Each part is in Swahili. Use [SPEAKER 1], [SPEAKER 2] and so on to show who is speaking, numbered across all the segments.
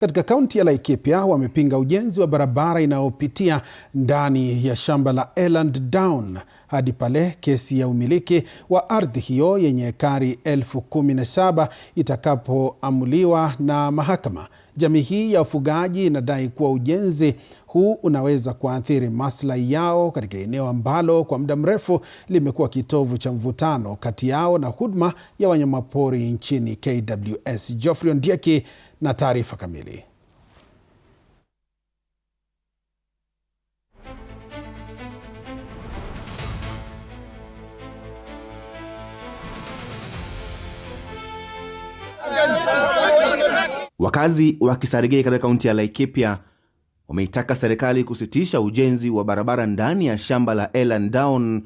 [SPEAKER 1] Katika kaunti ya Laikipia wamepinga ujenzi wa barabara inayopitia ndani ya shamba la Eland Down hadi pale kesi ya umiliki wa ardhi hiyo yenye ekari 17,000 itakapoamuliwa na mahakama. Jamii hii ya wafugaji inadai kuwa ujenzi huu unaweza kuathiri maslahi yao katika eneo ambalo kwa muda mrefu limekuwa kitovu cha mvutano kati yao na huduma ya wanyamapori nchini KWS. Geoffrey Ondieki na taarifa kamili.
[SPEAKER 2] Wakazi wa Kisarigei katika kaunti ya Laikipia wameitaka serikali kusitisha ujenzi wa barabara ndani ya shamba la Eland Down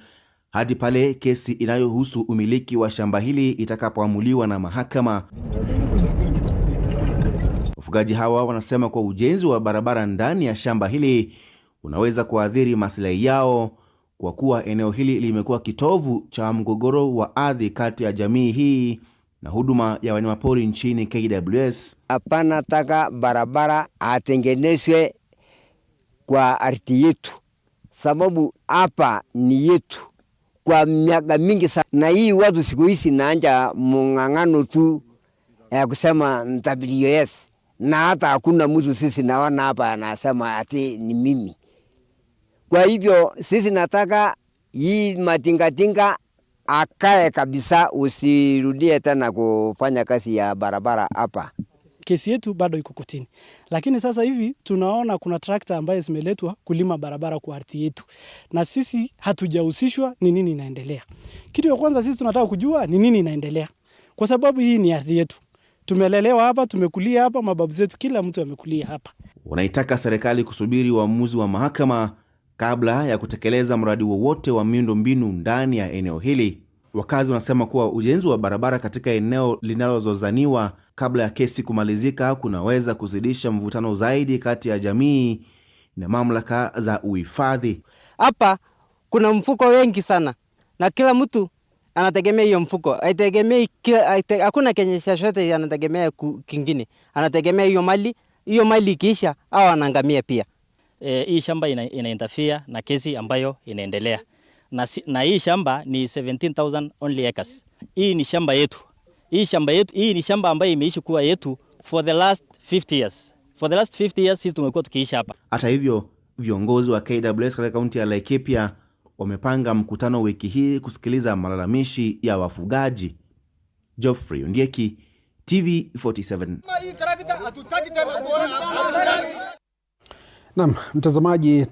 [SPEAKER 2] hadi pale kesi inayohusu umiliki wa shamba hili itakapoamuliwa na mahakama. Wafugaji hawa wanasema kwa ujenzi wa barabara ndani ya shamba hili unaweza kuathiri maslahi yao kwa kuwa eneo hili limekuwa kitovu cha mgogoro wa ardhi kati ya jamii hii na huduma ya wanyamapori nchini KWS.
[SPEAKER 3] Hapana, taka barabara atengenezwe kwa ardhi yetu, sababu hapa ni yetu kwa miaka mingi sana. Na hii watu siku hizi naanja mung'ang'ano tu ya kusema KWS, na hata hakuna mtu sisi naona hapa anasema ati ni mimi. Kwa hivyo sisi nataka hii matingatinga akae kabisa, usirudie tena kufanya kazi ya barabara hapa.
[SPEAKER 4] Kesi yetu bado iko kotini. Lakini sasa hivi tunaona kuna trakta ambaye zimeletwa kulima barabara kwa ardhi yetu. Na sisi hatujahusishwa ni nini inaendelea. Kitu ya kwanza sisi tunataka kujua ni nini inaendelea. Kwa sababu hii ni ardhi yetu. Tumelelewa hapa, tumekulia hapa, mababu zetu kila mtu amekulia hapa.
[SPEAKER 2] Wanaitaka serikali kusubiri uamuzi wa mahakama kabla ya kutekeleza mradi wowote wa miundombinu ndani ya eneo hili. Wakazi wanasema kuwa ujenzi wa barabara katika eneo linalozozaniwa kabla ya kesi kumalizika kunaweza kuzidisha mvutano zaidi kati ya jamii na mamlaka za uhifadhi.
[SPEAKER 5] Hapa kuna mfuko wengi sana na kila mtu anategemea hiyo mfuko. Haitegemei, hakuna Kenya chochote anategemea kingine. Anategemea hiyo mali ikiisha au anaangamia pia.
[SPEAKER 6] Hii shamba inainterfere na kesi ambayo inaendelea. Na hii shamba ni 17,000 only acres. Hii ni shamba yetu. Hii ni shamba ambayo imeishi kuwa yetu for the last 50 years. For the last 50 years sisi tumekuwa tukiishi hapa.
[SPEAKER 2] Hata hivyo, viongozi wa KWS katika kaunti ya Laikipia wamepanga mkutano wiki hii kusikiliza malalamishi ya wafugaji. Geoffrey Ondieki, TV47.
[SPEAKER 1] Naam, mtazamaji.